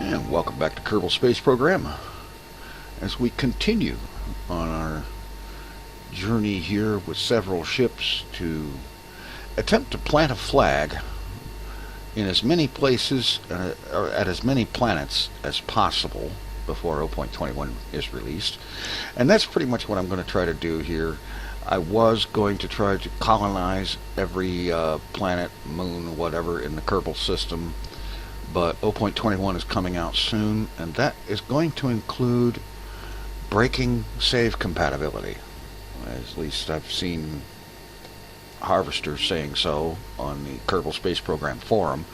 And welcome back to Kerbal Space Program as we continue on our journey here with several ships to attempt to plant a flag in as many places or at as many planets as possible before 0.21 is released. And that's pretty much what I'm going to try to do here. I was going to try to colonize every planet, moon, whatever in the Kerbal system, but 0.21 is coming out soon, and that is going to include breaking save compatibility. At least I've seen harvesters saying so on the Kerbal Space Program forum.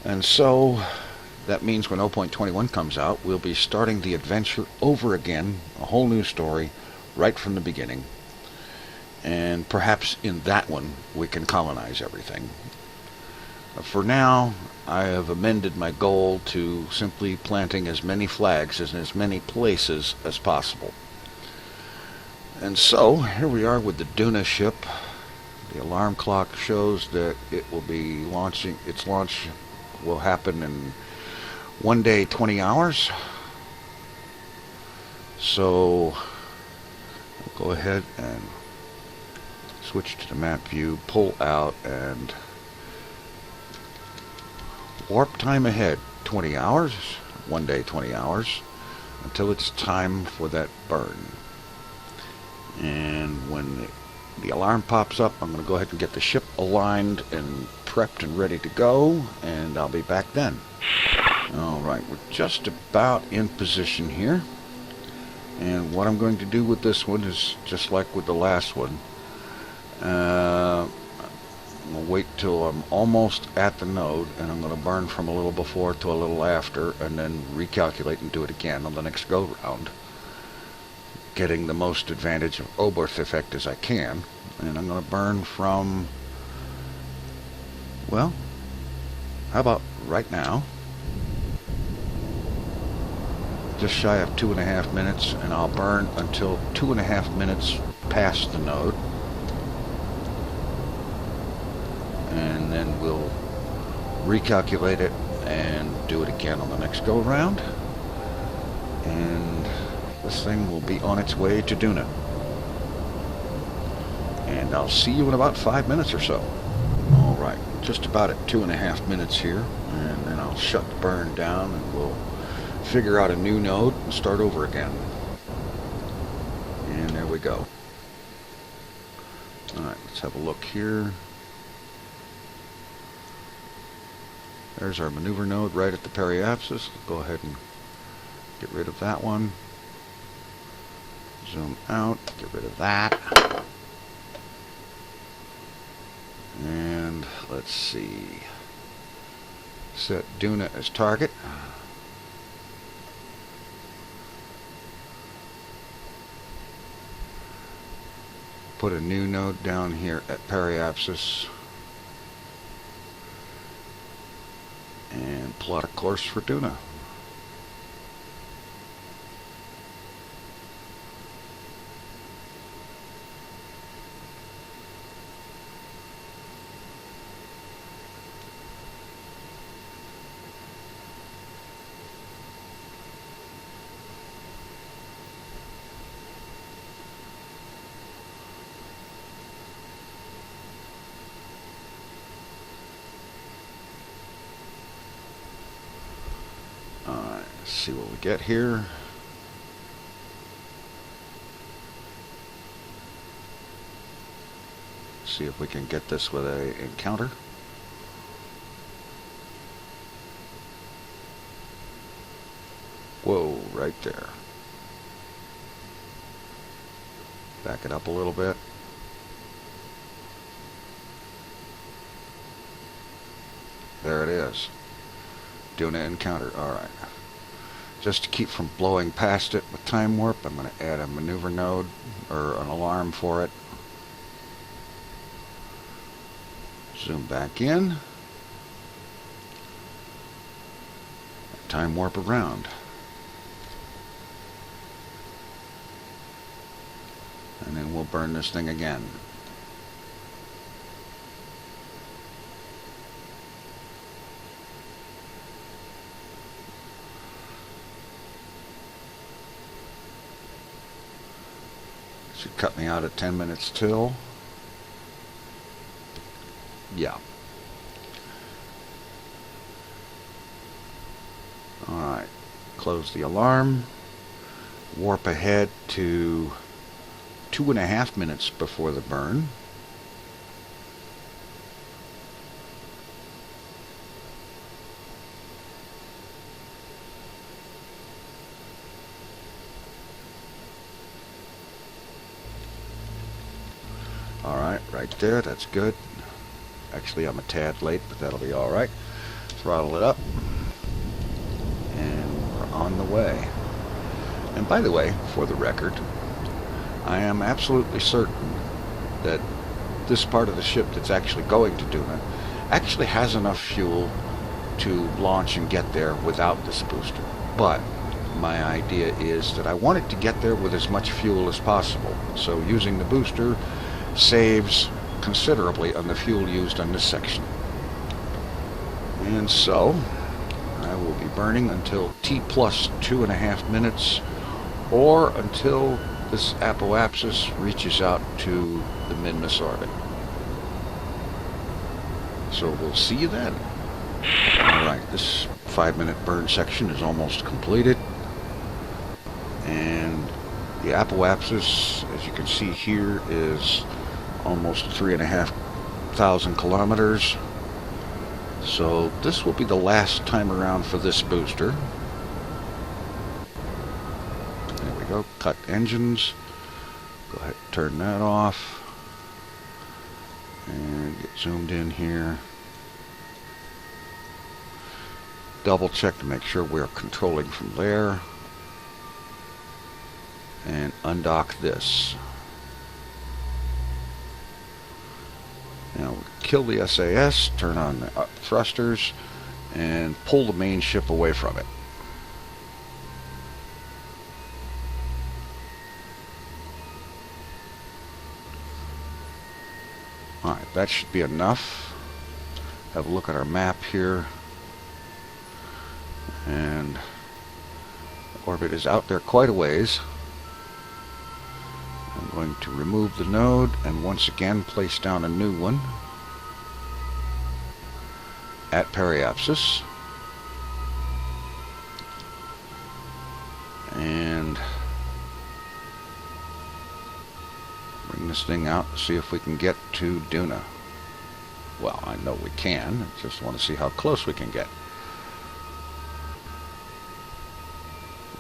And so that means when 0.21 comes out, we'll be starting the adventure over again, a whole new story, right from the beginning. And perhaps in that one we can colonize everything. For now, I have amended my goal to simply planting as many flags in as many places as possible. And so, here we are with the Duna ship. The alarm clock shows that it will be launching. Its launch will happen in 1 day, 20 hours. So, I'll go ahead and switch to the map view, pull out, and warp time ahead 20 hours, 1 day, 20 hours, until it's time for that burn. And when the alarm pops up, I'm going to go ahead and get the ship aligned and prepped and ready to go, and I'll be back then. Alright, we're just about in position here. And what I'm going to do with this one is just like with the last one. I'm going to wait till I'm almost at the node, and I'm going to burn from a little before to a little after, and then recalculate and do it again on the next go round, getting the most advantage of Oberth effect as I can. And I'm going to burn from, well, how about right now, just shy of 2.5 minutes, and I'll burn until 2.5 minutes past the node. And then we'll recalculate it and do it again on the next go round, and this thing will be on its way to Duna. And I'll see you in about 5 minutes or so. Alright, just about at 2.5 minutes here, and then I'll shut the burn down and we'll figure out a new node and start over again. And there we go. Alright, let's have a look here. There's our maneuver node right at the periapsis. Go ahead and get rid of that one. Zoom out, get rid of that. And let's see. Set Duna as target. Put a new node down here at periapsis. And plot a course for Duna. Let's see what we get here. See if we can get this with a encounter. Whoa, right there. Back it up a little bit. There it is. Duna encounter. Alright. Just to keep from blowing past it with time warp, I'm going to add a maneuver node, or an alarm for it. Zoom back in. Time warp around. And then we'll burn this thing again. Should cut me out at 10 minutes till. Yeah. Alright, close the alarm. Warp ahead to 2.5 minutes before the burn. Alright, right there, that's good. Actually, I'm a tad late, but that'll be alright. Throttle it up. And we're on the way. And by the way, for the record, I am absolutely certain that this part of the ship that's actually going to Duna actually has enough fuel to launch and get there without this booster. But my idea is that I want it to get there with as much fuel as possible. So using the booster saves considerably on the fuel used on this section. And so I will be burning until T plus 2.5 minutes, or until this apoapsis reaches out to the Minmus orbit. So we'll see you then. Alright, this 5-minute burn section is almost completed. And the apoapsis, as you can see here, is almost 3,500 kilometers. So this will be the last time around for this booster. There we go. Cut engines. Go ahead and turn that off. And get zoomed in here. Double check to make sure we're controlling from there. And undock this. Now we'll kill the SAS, turn on the thrusters, and pull the main ship away from it. Alright, that should be enough. Have a look at our map here. And the orbit is out there quite a ways. I'm going to remove the node and once again place down a new one at periapsis. And bring this thing out and see if we can get to Duna. Well, I know we can. I just want to see how close we can get.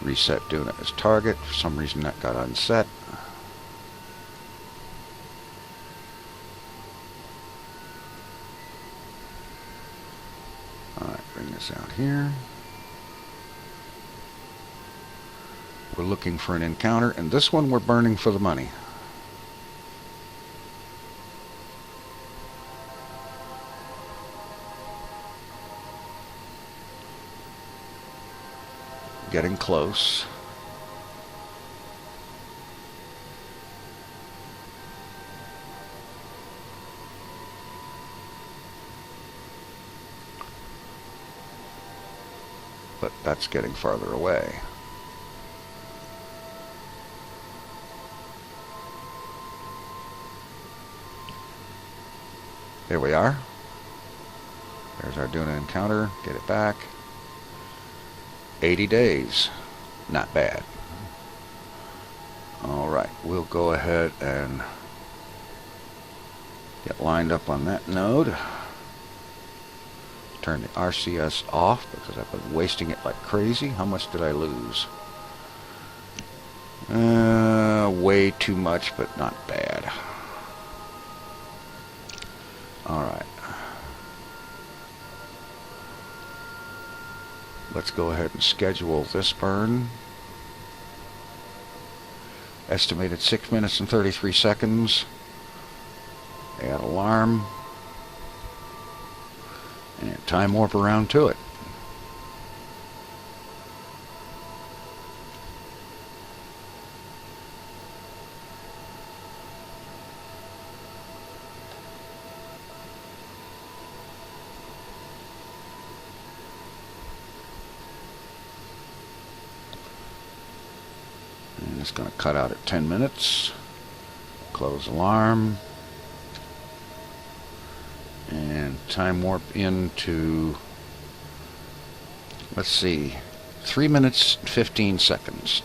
Reset Duna as target. For some reason that got unset. Alright, bring this out here. We're looking for an encounter, and this one we're burning for the money. Getting close. But that's getting farther away. There we are. There's our Duna encounter. Get it back. 80 days. Not bad. Alright, we'll go ahead and get lined up on that node. Turn the RCS off because I've been wasting it like crazy. How much did I lose? Way too much, but not bad. Alright. Let's go ahead and schedule this burn. Estimated 6 minutes and 33 seconds. Add alarm. And time warp around to it. And it's going to cut out at 10 minutes. Close alarm. And time warp into, let's see, 3 minutes, 15 seconds.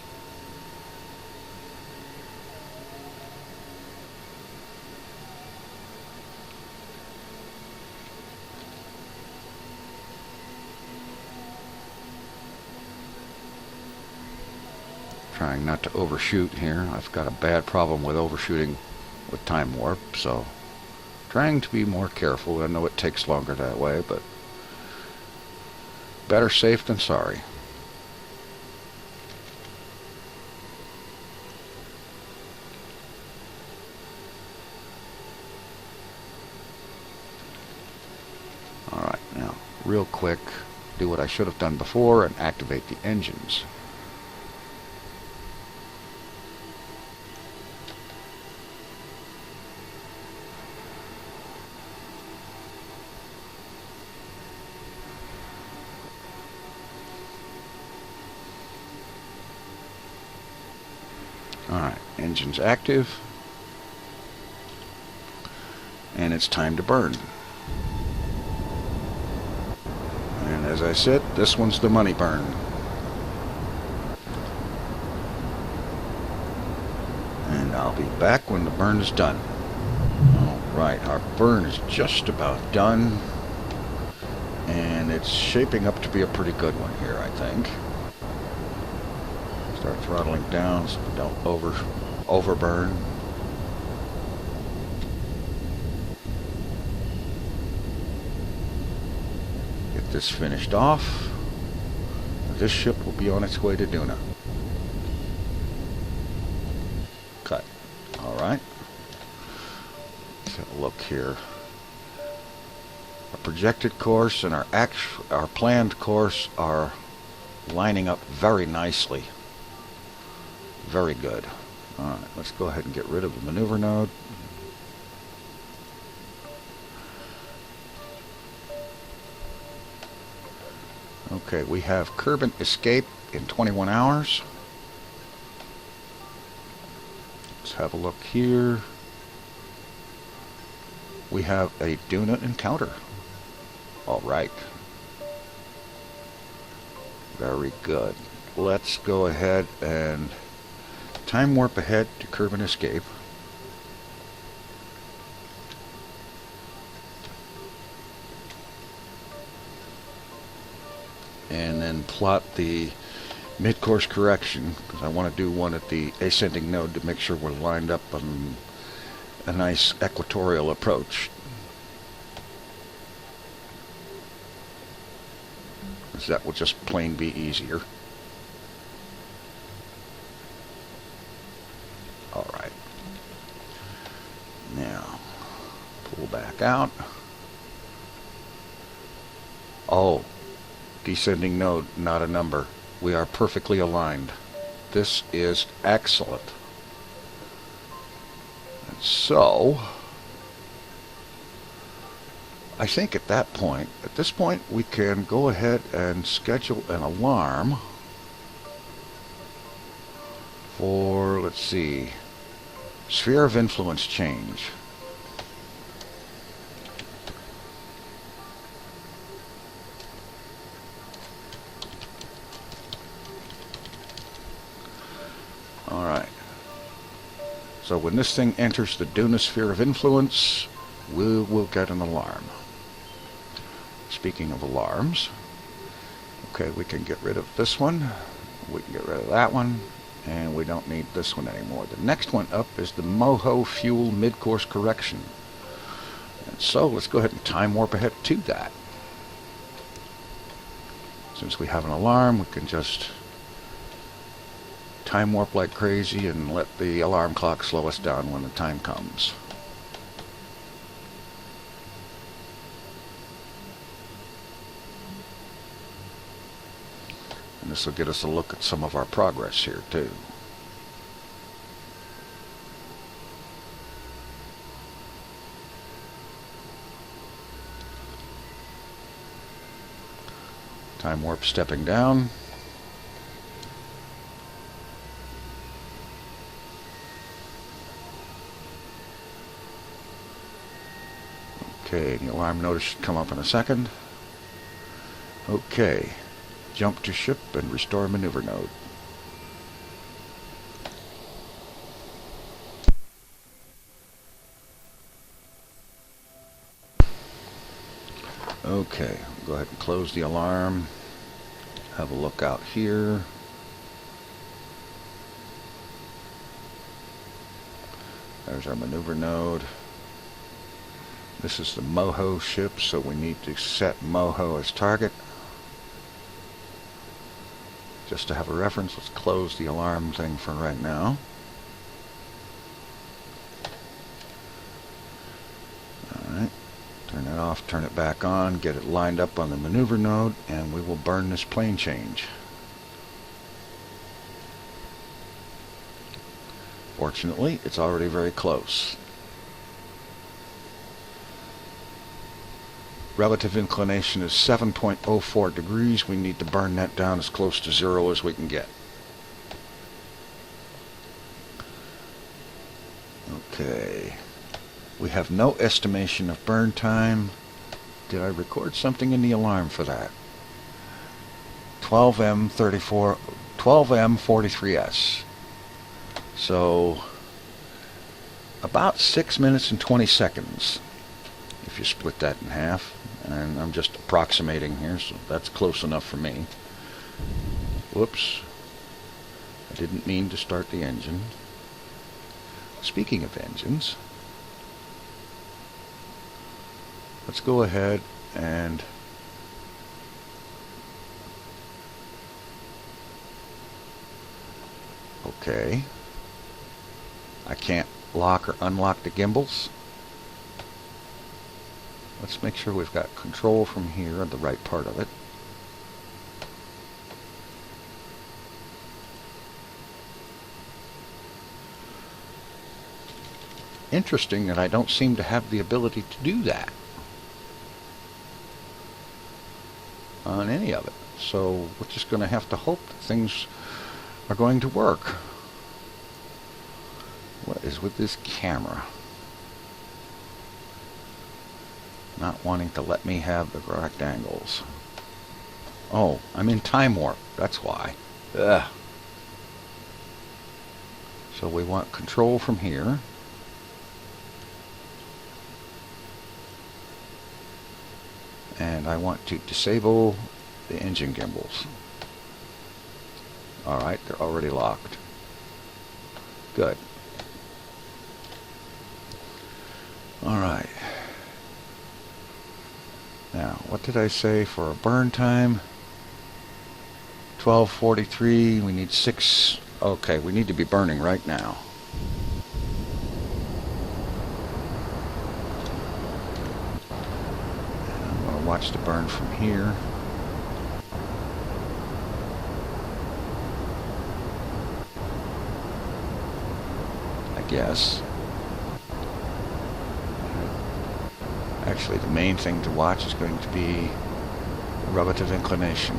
Trying not to overshoot here. I've got a bad problem with overshooting with time warp, so trying to be more careful. I know it takes longer that way, but better safe than sorry. Alright, now real quick, do what I should have done before and activate the engines. Alright, engines active, and it's time to burn. And as I said, this one's the money burn. And I'll be back when the burn is done. Alright, our burn is just about done, and it's shaping up to be a pretty good one here, I think. Start throttling down so we don't overburn. Get this finished off. This ship will be on its way to Duna. Cut. Alright. Let's have a look here. Our projected course and our planned course are lining up very nicely. Very good. Alright, let's go ahead and get rid of the maneuver node. Okay, we have Kerbal escape in 21 hours. Let's have a look here. We have a Duna encounter. Alright. Very good. Let's go ahead and time warp ahead to Kerbal escape. And then plot the mid-course correction, because I want to do one at the ascending node to make sure we're lined up on a nice equatorial approach. Because that will just plain be easier. Alright. Now, pull back out. Oh, descending node, not a number. We are perfectly aligned. This is excellent. And so, I think at this point, we can go ahead and schedule an alarm for, let's see, sphere of influence change. Alright. So when this thing enters the Duna sphere of influence, we will get an alarm. Speaking of alarms, okay, we can get rid of this one, we can get rid of that one, and we don't need this one anymore. The next one up is the Moho fuel mid-course correction. And so let's go ahead and time warp ahead to that. Since we have an alarm, we can just time warp like crazy and let the alarm clock slow us down when the time comes. And this will get us a look at some of our progress here too. Time warp stepping down. Okay, the alarm notice should come up in a second. Okay, jump to ship and restore maneuver node. Okay, go ahead and close the alarm. Have a look out here. There's our maneuver node. This is the Moho ship, so we need to set Moho as target. Just to have a reference, let's close the alarm thing for right now. Alright, turn it off, turn it back on, get it lined up on the maneuver node, and we will burn this plane change. Fortunately, it's already very close. Relative inclination is 7.04 degrees. We need to burn that down as close to 0 as we can get. Okay. We have no estimation of burn time. Did I record something in the alarm for that? 12M43S. So, about 6 minutes and 20 seconds, if you split that in half. And I'm just approximating here, so that's close enough for me. Whoops. I didn't mean to start the engine. Speaking of engines, let's go ahead and okay. I can't lock or unlock the gimbals. Let's make sure we've got control from here on the right part of it. Interesting that I don't seem to have the ability to do that on any of it. So we're just going to have to hope that things are going to work. What is with this camera? Not wanting to let me have the correct angles. Oh, I'm in time warp. That's why. Ugh. So we want control from here. And I want to disable the engine gimbals. Alright, they're already locked. Good. Alright. Now, what did I say for a burn time? 12:43. We need 6. Okay, we need to be burning right now. And I'm going to watch the burn from here. I guess. Actually, the main thing to watch is going to be relative inclination.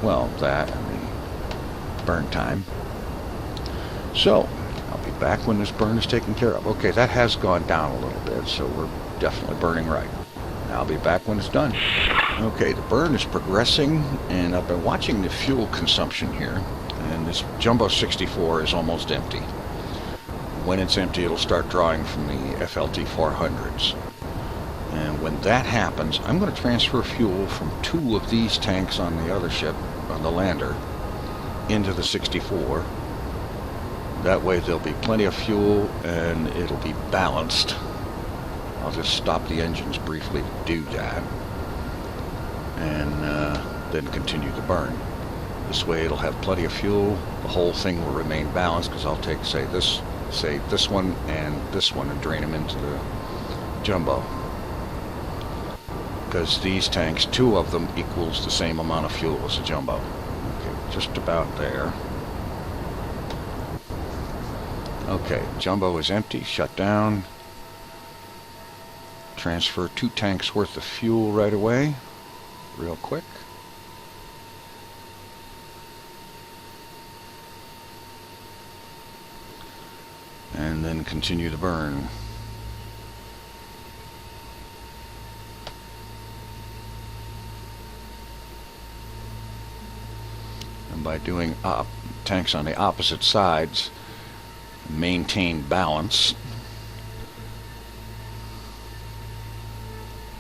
Well, that and the burn time. So, I'll be back when this burn is taken care of. Okay, that has gone down a little bit, so we're definitely burning right. I'll be back when it's done. Okay, the burn is progressing, and I've been watching the fuel consumption here, and this Jumbo 64 is almost empty. When it's empty, it'll start drawing from the FLT 400s. And when that happens, I'm going to transfer fuel from 2 of these tanks on the other ship, on the lander, into the 64. That way there'll be plenty of fuel and it'll be balanced. I'll just stop the engines briefly to do that. And then continue the burn. This way it'll have plenty of fuel. The whole thing will remain balanced because I'll take, say this one and drain them into the Jumbo. Because these tanks, 2 of them equals the same amount of fuel as the Jumbo. Okay, just about there. Okay, Jumbo is empty, shut down. Transfer 2 tanks worth of fuel right away, real quick. And then continue the burn. by doing tanks on the opposite sides, maintain balance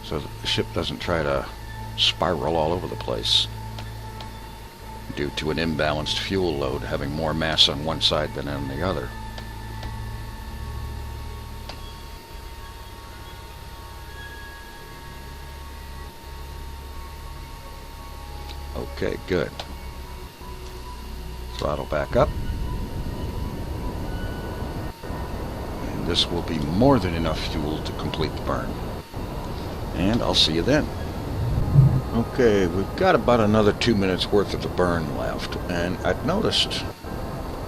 so that the ship doesn't try to spiral all over the place due to an imbalanced fuel load having more mass on one side than on the other. Okay, good. Throttle back up. And this will be more than enough fuel to complete the burn. And I'll see you then. Okay, we've got about another 2 minutes worth of the burn left, and I'd noticed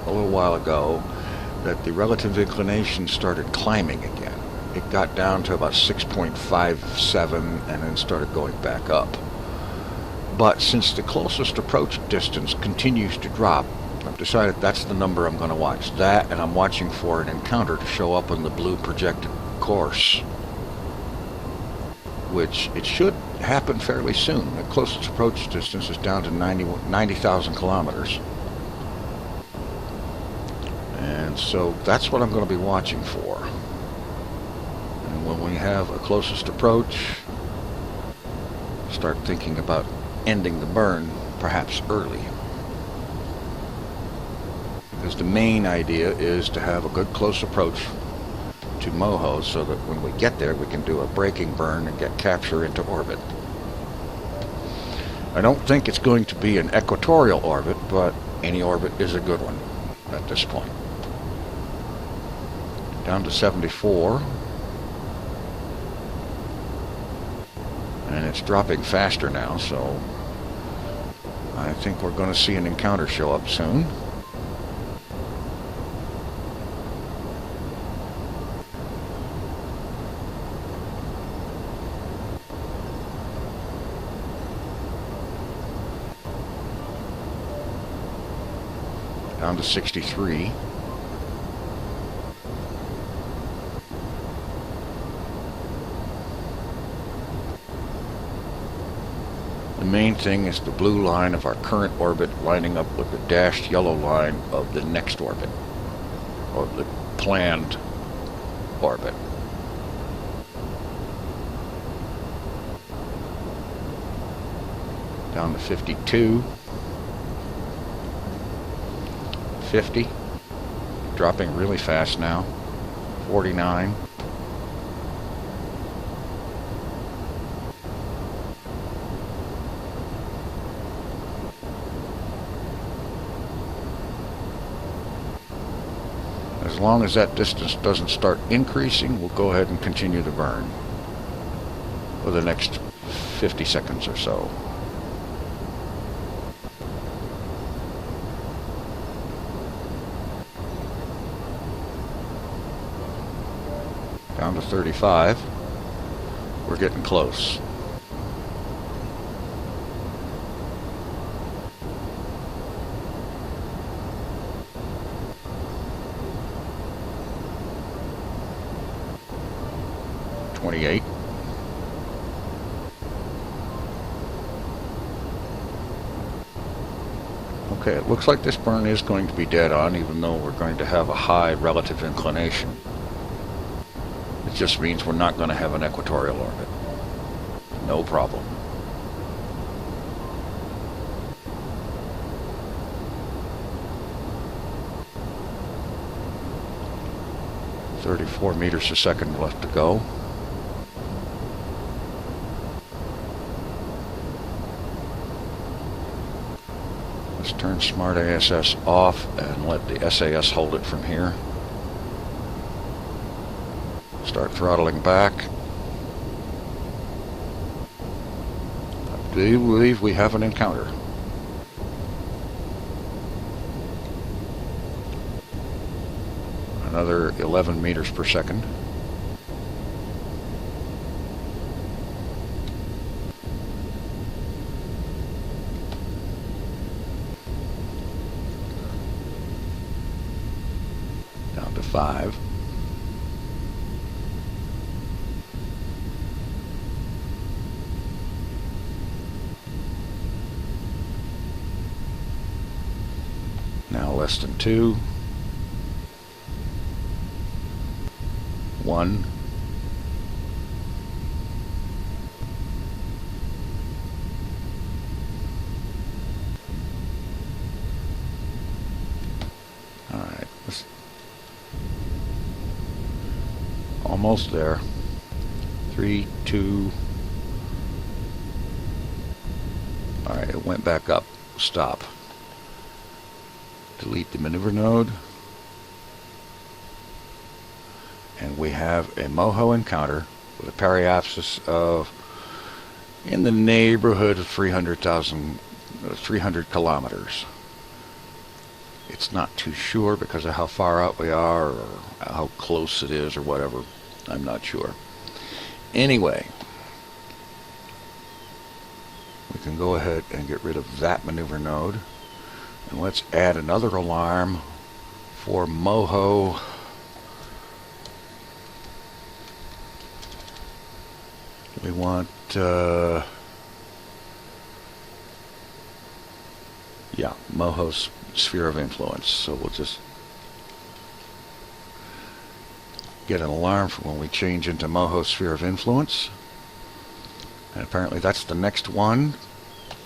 a little while ago that the relative inclination started climbing again. It got down to about 6.57 and then started going back up. But since the closest approach distance continues to drop, I've decided that's the number I'm going to watch. That, and I'm watching for an encounter to show up on the blue projected course, which it should happen fairly soon. The closest approach distance is down to 90,000 kilometers. And so that's what I'm going to be watching for. And when we have a closest approach, start thinking about ending the burn, perhaps early. Because the main idea is to have a good close approach to Moho so that when we get there we can do a braking burn and get capture into orbit. I don't think it's going to be an equatorial orbit, but any orbit is a good one at this point. Down to 74. And it's dropping faster now, so I think we're going to see an encounter show up soon. Down to 63. The main thing is the blue line of our current orbit lining up with the dashed yellow line of the next orbit, or the planned orbit. Down to 52. 50. Dropping really fast now. 49. As long as that distance doesn't start increasing, we'll go ahead and continue the burn for the next 50 seconds or so. Down to 35. We're getting close. .28. Okay, it looks like this burn is going to be dead on, even though we're going to have a high relative inclination. It just means we're not going to have an equatorial orbit. No problem. .34 meters a second left to go. Let's turn Smart ASS off and let the SAS hold it from here. Start throttling back. I do believe we have an encounter. Another 11 meters per second. Down to 5. less than 2. 1. All right, almost there. 3, 2. All right, it went back up. Stop. Delete the maneuver node. And we have a Moho encounter with a periapsis of in the neighborhood of 300 kilometers. It's not too sure because of how far out we are or how close it is or whatever. I'm not sure. Anyway, we can go ahead and get rid of that maneuver node. And let's add another alarm for Moho. We want, Moho's sphere of influence. So we'll just get an alarm for when we change into Moho's sphere of influence. And apparently that's the next one.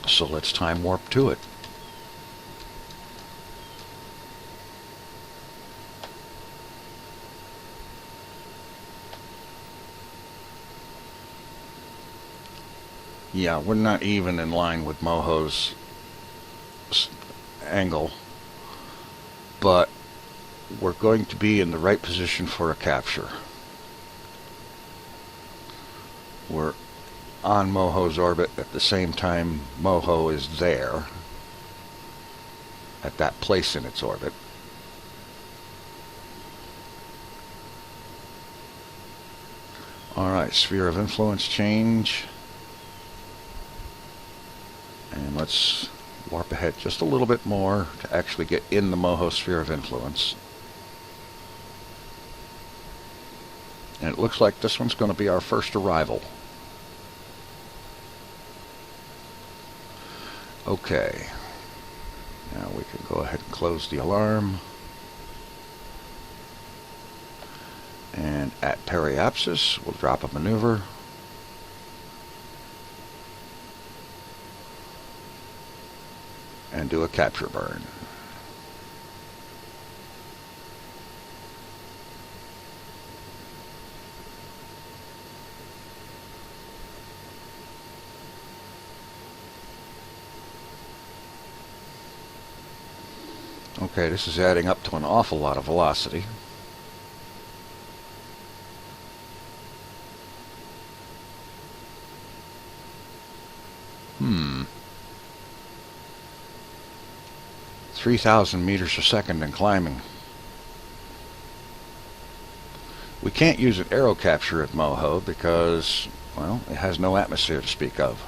So let's time warp to it. Yeah, we're not even in line with Moho's angle, but we're going to be in the right position for a capture. We're on Moho's orbit at the same time Moho is there, at that place in its orbit. Alright, sphere of influence change. And let's warp ahead just a little bit more to actually get in the Moho sphere of influence. And it looks like this one's going to be our first arrival. Okay. Now we can go ahead and close the alarm. And at periapsis, we'll drop a maneuver. And do a capture burn. Okay, this is adding up to an awful lot of velocity. Hmm. 3,000 meters a second and climbing. We can't use an aero capture at Moho because, well, it has no atmosphere to speak of.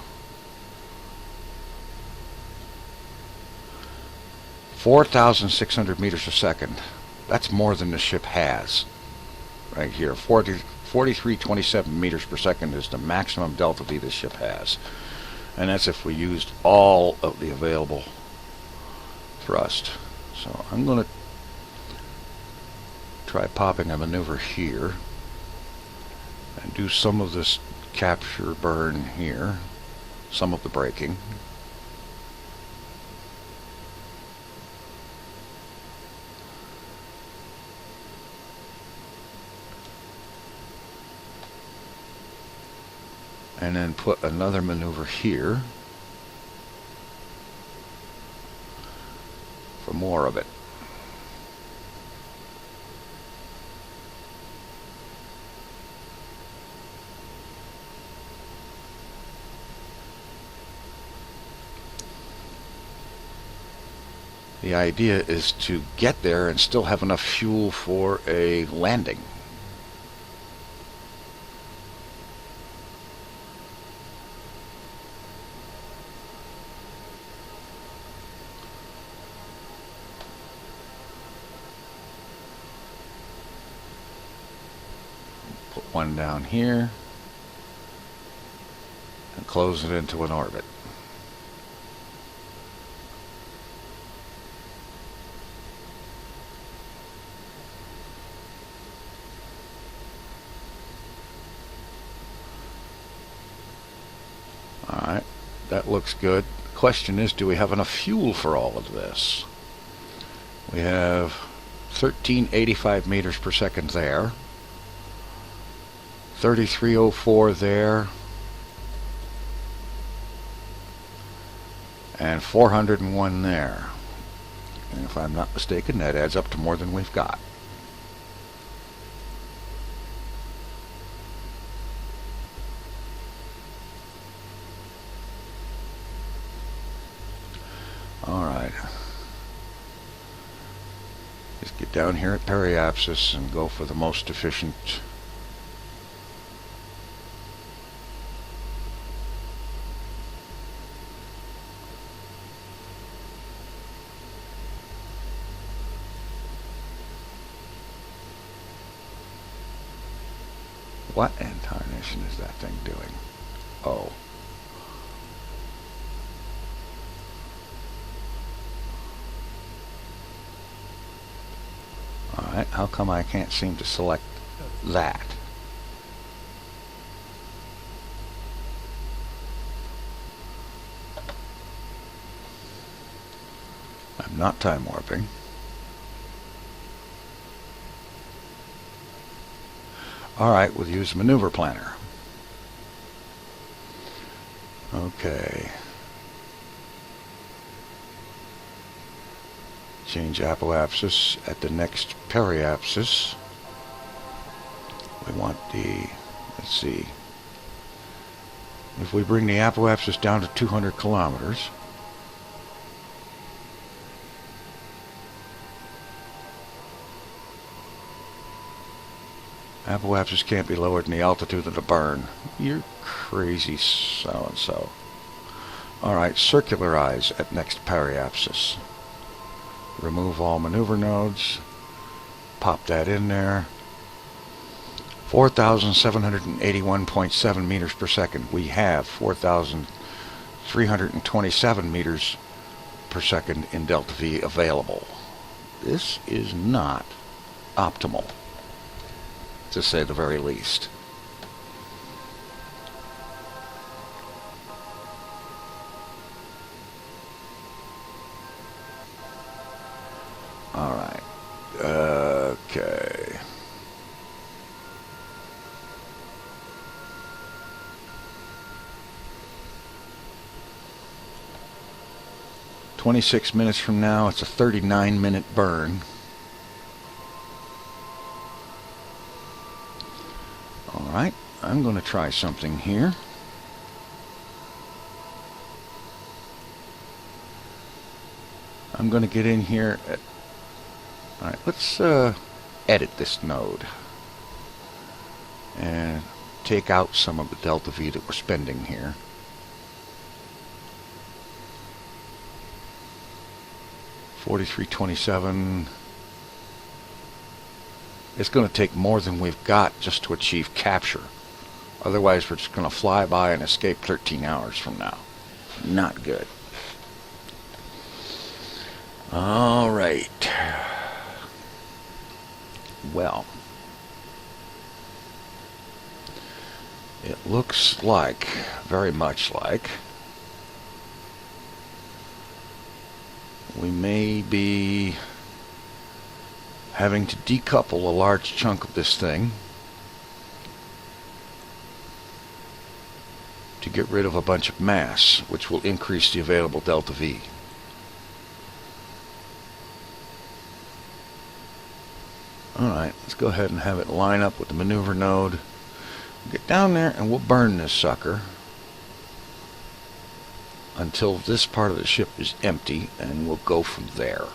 4,600 meters a second. That's more than the ship has. Right here, 4327 meters per second is the maximum delta V this ship has. And that's if we used all of the available thrust. So I'm going to try popping a maneuver here and do some of this capture burn here, some of the braking. And then put another maneuver here for more of it. The idea is to get there and still have enough fuel for a landing. Put one down here and close it into an orbit. that looks good. The question is, do we have enough fuel for all of this? We have 1385 meters per second there, 3304 there, and 401 there. And if I'm not mistaken, that adds up to more than we've got. Alright. Just get down here at periapsis and go for the most efficient. What in tarnation is that thing doing? Oh. Alright, how come I can't seem to select that? I'm not time warping. Alright, we'll use maneuver planner. Okay. Change apoapsis at the next periapsis. We want the, let's see, if we bring the apoapsis down to 200 kilometers, apoapsis can't be lower than the altitude of the burn. You're crazy so-and-so. Alright, circularize at next periapsis. Remove all maneuver nodes. Pop that in there. 4,781.7 meters per second. We have 4,327 meters per second in delta V available. This is not optimal, to say the very least. Alright. Okay. "26 minutes from now, it's a 39-minute burn. Alright, I'm going to try something here. I'm going to get in here at... Alright, let's edit this node and take out some of the delta V that we're spending here. $43.27. It's going to take more than we've got just to achieve capture. Otherwise, we're just going to fly by and escape 13 hours from now. Not good. All right. Well, it looks like, very much like, we may be having to decouple a large chunk of this thing to get rid of a bunch of mass, which will increase the available delta V. Alright, let's go ahead and have it line up with the maneuver node. Get down there and we'll burn this sucker until this part of the ship is empty, and we'll go from there.